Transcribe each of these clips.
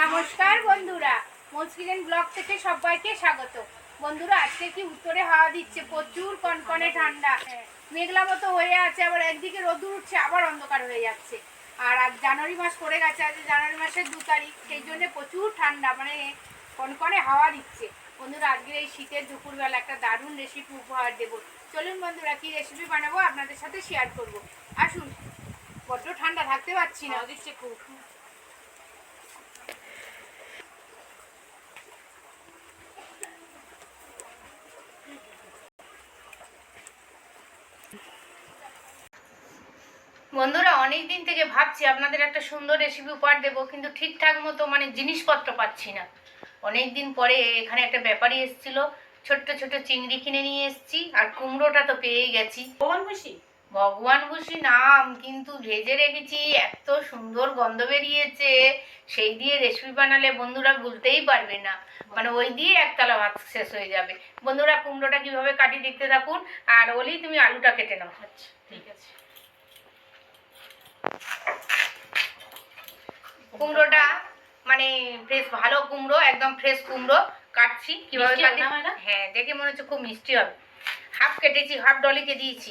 নমস্কার বন্ধুরা, মৌসকিলেন ব্লগ থেকে সবাইকে স্বাগত। বন্ধুরা, আজকে কি উত্তরে হাওয়া দিচ্ছে, প্রচুর কনকনে ঠান্ডা, মেঘলা মতো হয়ে আছে, আবার একদিকে রোদ উঠছে, আবার অন্ধকার হয়ে যাচ্ছে। আর আজ জানুয়ারি মাস পড়ে গেছে, আজ জানুয়ারি মাসের 2 তারিখ, সেই জন্য প্রচুর ঠান্ডা, মানে কনকনে হাওয়া দিচ্ছে। বন্ধুরা, আজকে এই শীতের দুপুরবেলা একটা দারুণ রেসিপি উপহার দেবো। চলুন বন্ধুরা, কি রেসিপি বানাবো আপনাদের সাথে শেয়ার করব। আসুন, বড্ড ঠান্ডা, থাকতে পারছি না, দিচ্ছে খুব। বন্ধুরা, অনেক দিন থেকে ভাবছি আপনাদের একটা সুন্দর রেসিপি উপহার দেবো, কিন্তু ঠিকঠাক মতো জিনিসপত্র পাচ্ছি না। অনেক দিন পরে এখানে একটা ব্যাপারী এসেছিল, ছোট্ট ছোট চিংড়ি কিনে নিয়ে এসেছি, আর কুমড়োটা তো পেয়ে গেছি। ভগবান ভুষি নাম, কিন্তু ভেজে রেখেছি, এত সুন্দর গন্ধ বেরিয়েছে। সেই দিয়ে রেসিপি বানালে বন্ধুরা ভুলতেই পারবে না, ওই দিয়ে একতলা ভাত শেষ হয়ে যাবে। বন্ধুরা, কুমড়োটা কিভাবে কাটি দেখতে থাকুন। আর ওলি, তুমি আলুটা কেটে নাও। আচ্ছা, ঠিক আছে। কুমড়োটা ফ্রেশ, ভালো কুমড়ো, একদম ফ্রেশ কুমড়ো কাটছি। কিভাবে কাটি? হ্যাঁ, দেখে মনে হচ্ছে খুব মিষ্টি হবে। হাফ কেটেছি, হাফ ডলিকে দিয়েছি।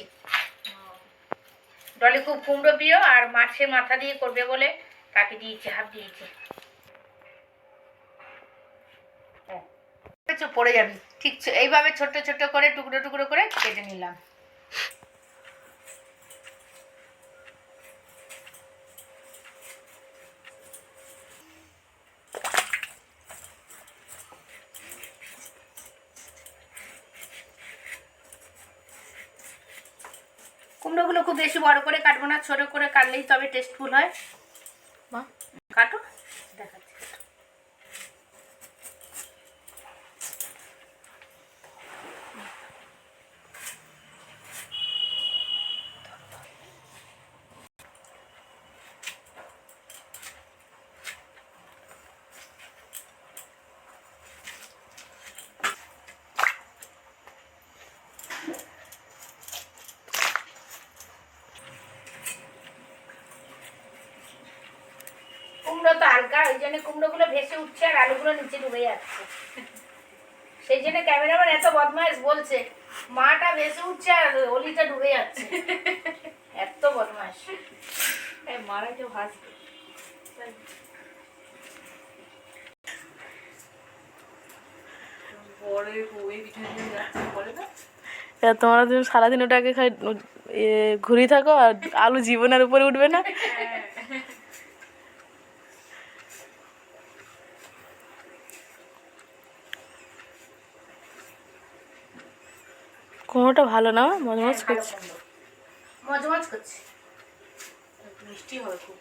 ডলি খুব কুমড়ো প্রিয়, আর মাছের মাথা দিয়ে করবে বলে তাকে দিয়েছি, হাফ দিয়েছি। পড়ে যাবি, ঠিক এইভাবে ছোট্ট ছোট্ট করে টুকরো টুকরো করে কেটে নিলাম। কুমড়োগুলো খুব বেশি বড় করে কাটবো না, ছোট করে কাটলেই তবে টেস্টফুল হয়। কাটো, দেখাচ্ছি। কুমড়ো তো হালকা, ওই জন্য কুমড়োগুলো ভেসে উঠছে আর আলুগুলো নিচে ডুবে যাচ্ছে। সেই জন্য ক্যামেরাম্যান এত বদমাইশ বলছে, মাটা ভেসে উঠছে আর অলিটা ডুবে যাচ্ছে। এত বদমাইশ, মারা কেউ ভাসবে। তোমরা তুমি সারাদিন ওটাকে খাই ঘুরি থাকো, আর আলু জীবনের উপরে উঠবে না। কুমড়োটা ভালো না, মজমজ করছে। মজমজ করছে, মিষ্টি হবে খুব।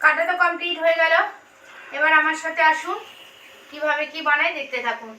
কাটা তো কমপ্লিট হয়ে গেল। এবার আমার সাথে আসুন, কিভাবে কি বানাই দেখতে থাকুন।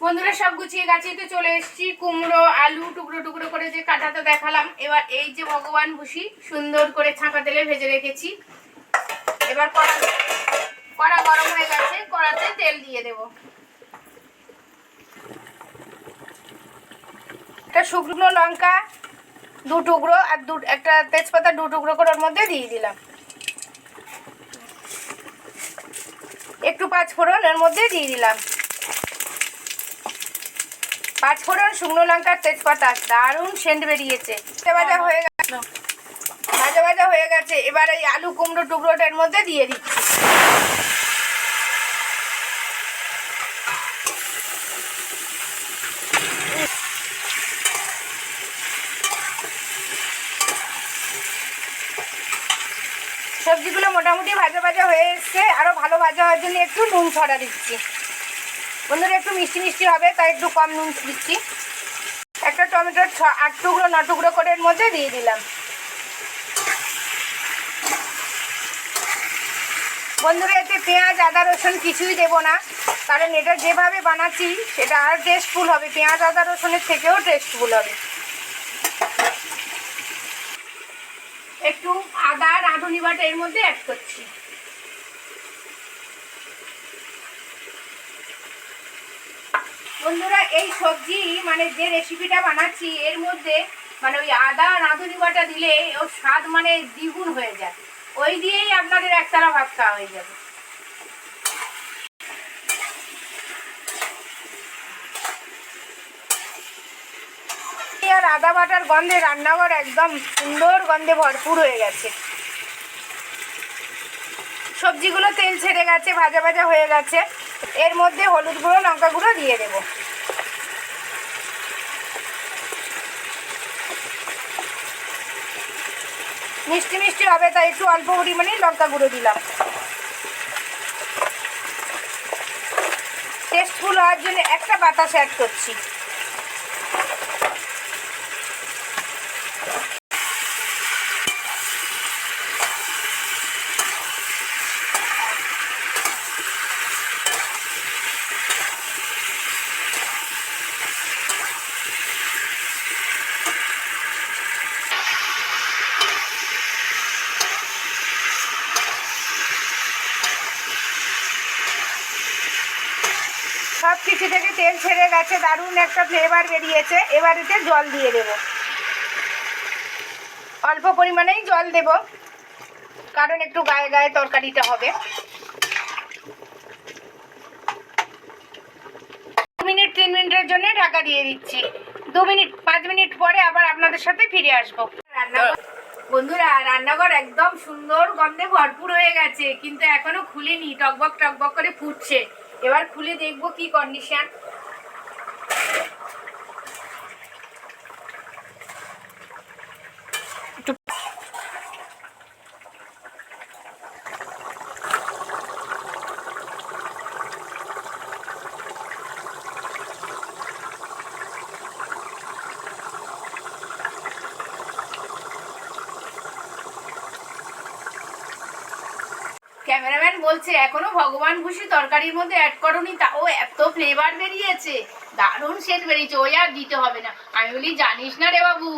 বন্ধুরা, সব গুছিয়ে গাছিতে চলে এসেছি। কুমড়ো আলু টুকরো টুকরো করে যে কাটাতে দেখালাম, এবার এই যে ভগবান ভুষি সুন্দর করে ছাঁকা তেলে ভেজে রেখেছি। এবার কড়া গরম হয়ে গেছে, কড়াতে তেল দিয়ে দেব। একটা শুকনো লঙ্কা 2 টুকরো আর একটা তেজপাতা 2 টুকরো করে ওর মধ্যে দিয়ে দিলাম। একটু 5 ফোড়ন এর মধ্যে দিয়ে দিলাম। 5 ফোড়ন, শুকনো লঙ্কা, তেজপাতা, দারুণ সেন্ট বেরিয়েছে। ভাজা হয়ে গেছে, ভাজা ভাজা হয়ে গেছে। এবার এই আলু কুমড়ো টুকরোটার মধ্যে দিয়ে দিচ্ছি। সবজিগুলো মোটামুটি ভাজা ভাজা হয়ে এসছে, আরও ভালো ভাজা হওয়ার জন্য একটু নুন ছড়া দিচ্ছি। বন্ধুরা একটু মিষ্টি মিষ্টি হবে তাই একটু কম নুন দিচ্ছি। একটা টমেটোর 8 টুকরো 9 টুকরো করে এর মধ্যে দিয়ে দিলাম। বন্ধুরা এতে পেঁয়াজ আদা রসুন কিছুই দেবো না, কারণ এটা যেভাবে বানাচ্ছি সেটা আর টেস্টফুল হবে, পেঁয়াজ আদা রসুনের থেকেও টেস্টফুল হবে। একটু আদা রাঁধুনি বাটা এর মধ্যে অ্যাড করছি। বন্ধুরা এই সবজি মানে যে রেসিপিটা বানাচ্ছি এর মধ্যে মানে ওই আদা রাঁধুনি বাটা দিলে ওর স্বাদ মানে দ্বিগুণ হয়ে যায়, ওই দিয়েই আপনাদের একতারা ভাত খাওয়া হয়ে যাবে। আর আদা বাটার গন্ধে রান্নাঘর একদম সুন্দর গন্ধে ভরপুর হয়ে গেছে। সবজিগুলো তেল ছেড়ে গেছে, ভাজা ভাজা হয়ে গেছে। এর মধ্যে হলুদ গুঁড়ো লঙ্কা গুঁড়ো দিয়ে দেব। মিষ্টি মিষ্টি হবে তাই একটু অল্প পরিমাণে লঙ্কা গুঁড়ো দিলাম। টেস্টফুল হওয়ার জন্য একটা বাতাস অ্যাড করছি। সব কিছু থেকে তেল ছেড়ে গেছে, দারুণ একটা ফ্লেভার বেরিয়েছে। এবার এতে জল দিয়ে দেব, অল্প পরিমাণেই জল দেব কারণ একটু গায়ে গায়ে তরকারিটা হবে। 2 মিনিট 3 মিনিটের জন্য ঢাকা দিয়ে দিচ্ছি। 2 মিনিট 5 মিনিট পরে আবার আপনাদের সাথে ফিরে আসবো। বন্ধুরা রান্নাঘর একদম সুন্দর গন্ধে ভরপুর হয়ে গেছে, কিন্তু এখনো খুলিনি, টকবক টকবক করে ফুটছে। এবার খুলে দেখবো কি কন্ডিশন। ক্যামেরাম্যান বলছে এখনো ভগবান খুশি তরকারির মধ্যে অ্যাড করোনি, তাও এত ফ্লেভার বেরিয়েছে, দারুণ সেন্ট বেরিয়েছে, ওই আর দিতে হবে না। আমি বলি জানিস না রে বাবু,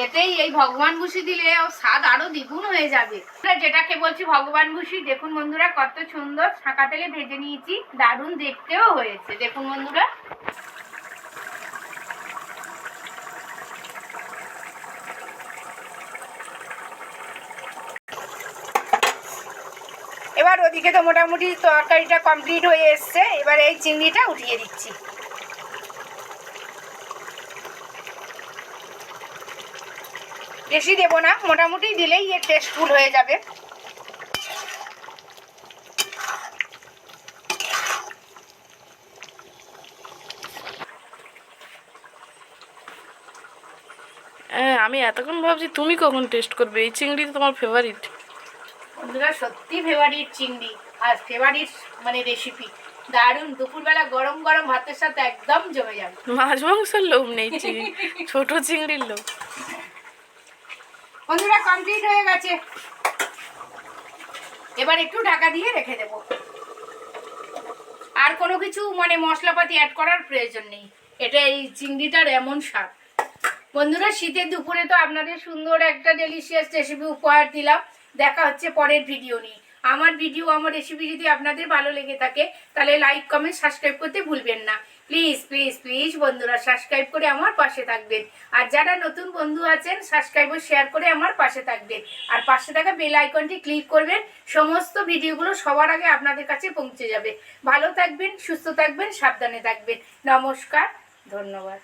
এতেই এই ভগবান খুশি দিলে স্বাদ আরো দ্বিগুণ হয়ে যাবে। যেটাকে বলছি ভগবান খুশি, দেখুন বন্ধুরা কত সুন্দর ছাঁকা তেলে ভেজে নিয়েছি, দারুণ দেখতেও হয়েছে। দেখুন বন্ধুরা এবার ওদিকে তো মোটামুটি তরকারিটা কমপ্লিট হয়ে এসছে। এবার এই চিংড়িটা উঠিয়ে দিচ্ছি। বেশি দেবো না, মোটামুটি দিলেই এর টেস্টফুল হয়ে যাবে। হ্যাঁ, আমি এতক্ষণ ভাবছি তুমি কখন টেস্ট করবে, এই চিংড়ি তো তোমার ফেভারিট। বন্ধুরা সত্যি ফেভারিট চিংড়ি আর ফেভারিট মানে রেসিপি, দারুণ। দুপুরবেলা গরম গরম ভাতের সাথে একদম জমে যাবে। মাছ মাংসের লোভ নেই, চিংড়ি ছোট চিংড়ির লোভ। বন্ধুরা কমপ্লিট হয়ে গেছে, এবার একটু ঢাকা দিয়ে রেখে দেব। আর কোনো কিছু মানে মশলাপাতি অ্যাড করার প্রয়োজন নেই, এটা এই চিংড়িটার এমন স্বাদ। বন্ধুরা শীতের দুপুরে তো আপনাদের সুন্দর একটা ডেলিশিয়াস রেসিপি উপহার দিলাম। দেখা হচ্ছে পরের ভিডিও নিয়ে। আমার ভিডিও আমার রেসিপি যদি আপনাদের ভালো লেগে থাকে তাহলে লাইক কমেন্ট সাবস্ক্রাইব করতে ভুলবেন না। প্লিজ প্লিজ প্লিজ বন্ধুরা সাবস্ক্রাইব করে আমার পাশে থাকবেন। আর যারা নতুন বন্ধু আছেন সাবস্ক্রাইব ও শেয়ার করে আমার পাশে থাকবেন। আর পাশে থাকা বেল আইকনটি ক্লিক করবেন, সমস্ত ভিডিওগুলো সবার আগে আপনাদের কাছে পৌঁছে যাবে। ভালো থাকবেন, সুস্থ থাকবেন, সাবধানে থাকবেন। নমস্কার, ধন্যবাদ।